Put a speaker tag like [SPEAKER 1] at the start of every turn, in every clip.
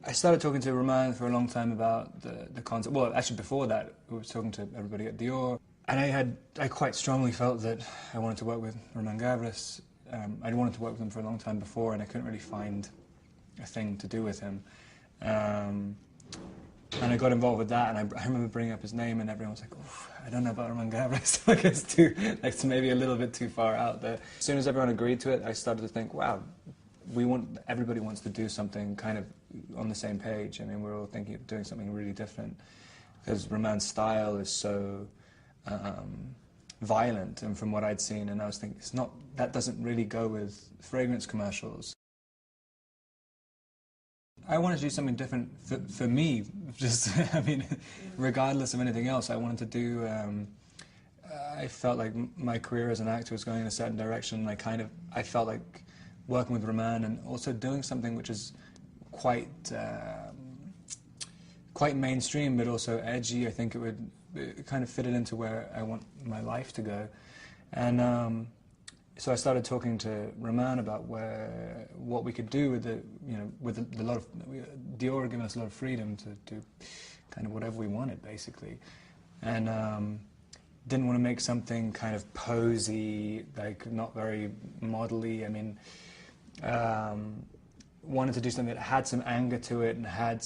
[SPEAKER 1] I started talking to Roman for a long time about the concept. Well, actually before that, we were talking to everybody at Dior, and I quite strongly felt that I wanted to work with Roman Gavras. I'd wanted to work with him for a long time before, and I couldn't really find a thing to do with him. And I got involved with that, and I remember bringing up his name, and everyone was like, "Oof, I don't know about Roman Gavras." Like it's maybe a little bit too far out there. As soon as everyone agreed to it, I started to think, wow, everybody wants to do something kind of on the same page. I mean, we're all thinking of doing something really different, because Roman's style is so violent, and from what I'd seen, and I was thinking, that doesn't really go with fragrance commercials. I wanted to do something different for me, just, I mean, regardless of anything else. I wanted to do, I felt like my career as an actor was going in a certain direction, and I felt like working with Roman and also doing something which is quite mainstream, but also edgy. I think it kind of fitted into where I want my life to go. And so I started talking to Roman about what we could do with a lot of Dior had given us a lot of freedom to do kind of whatever we wanted, basically, and didn't want to make something kind of posy, like not very model-y. I mean, wanted to do something that had some anger to it and had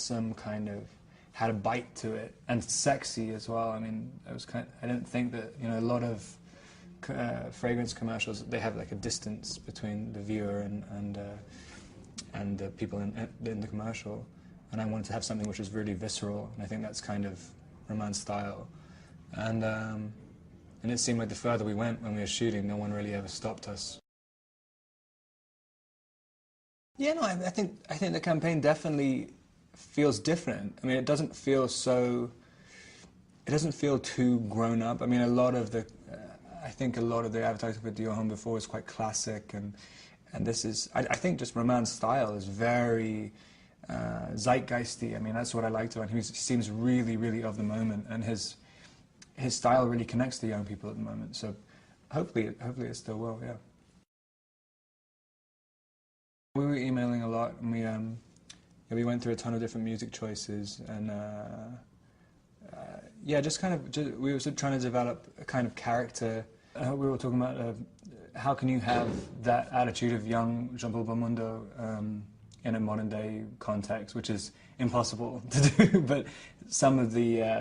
[SPEAKER 1] a bite to it, and sexy as well. I mean, I didn't think that a lot of fragrance commercials, they have like a distance between the viewer and the people in the commercial, and I wanted to have something which was really visceral, and I think that's kind of Roman's style. And it seemed like the further we went when we were shooting, no one really ever stopped us. Yeah, no, I think the campaign definitely feels different. I mean, it doesn't feel too grown up. I mean, I think a lot of the advertising for Dior Homme before was quite classic, and this is, I think just Roman's style is very zeitgeisty. I mean, that's what I liked about him. He seems really, really of the moment, and his style really connects to young people at the moment. So hopefully it still will, yeah. We were emailing a lot, and we went through a ton of different music choices, and yeah, we were trying to develop a kind of character. We were talking about how can you have that attitude of young Jean-Paul Belmondo in a modern day context, which is impossible to do, but some of the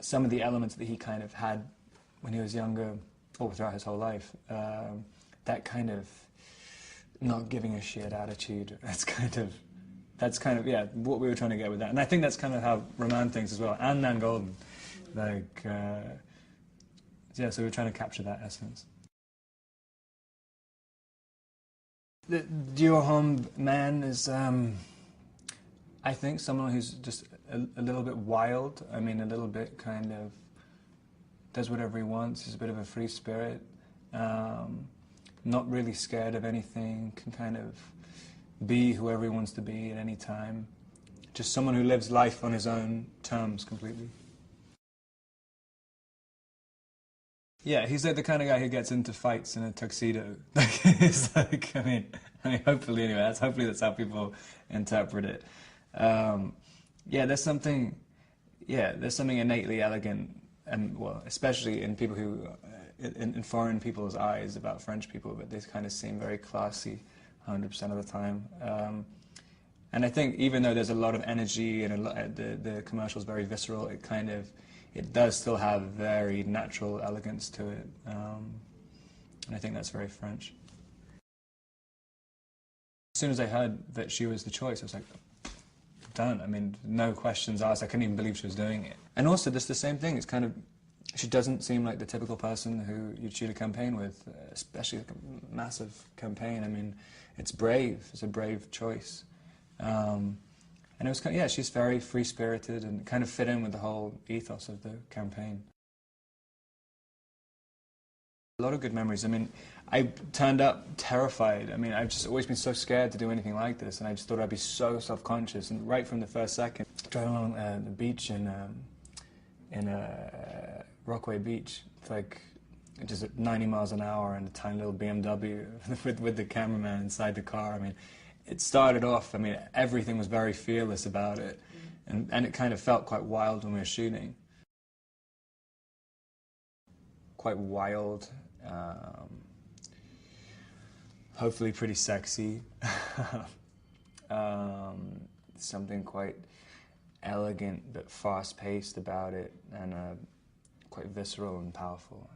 [SPEAKER 1] elements that he kind of had when he was younger, or throughout his whole life, that kind of not giving a shit attitude, that's kind of, yeah, what we were trying to get with that. And I think that's kind of how Roman thinks as well, and Nan Golden. Like, yeah, so we were trying to capture that essence. The Dior Homme man is, I think, someone who's just a little bit wild. I mean, a little bit kind of does whatever he wants. He's a bit of a free spirit. Not really scared of anything, can kind of be whoever he wants to be at any time. Just someone who lives life on his own terms completely. Yeah, he's like the kind of guy who gets into fights in a tuxedo. It's like, I mean, hopefully anyway, hopefully that's how people interpret it. Yeah, there's something innately elegant, and well, especially in people who, in foreign people's eyes about French people, but they kind of seem very classy 100% of the time. And I think even though there's a lot of energy and the commercial's very visceral, it does still have very natural elegance to it. And I think that's very French. As soon as I heard that she was the choice, I was like, done. I mean, no questions asked. I couldn't even believe she was doing it. And also, just the same thing. It's kind of, she doesn't seem like the typical person who you'd shoot a campaign with, especially like a massive campaign. I mean, it's brave. It's a brave choice. And it was kind of, yeah, she's very free-spirited and kind of fit in with the whole ethos of the campaign. A lot of good memories. I mean, I turned up terrified. I mean, I've just always been so scared to do anything like this, and I just thought I'd be so self-conscious. And right from the first second, driving along the beach in Rockaway Beach, it's like just at 90 miles an hour in a tiny little BMW with the cameraman inside the car. I mean, it started off, I mean, everything was very fearless about it, and it kind of felt quite wild when we were shooting. Quite wild, hopefully pretty sexy, something quite elegant but fast-paced about it, and quite visceral and powerful.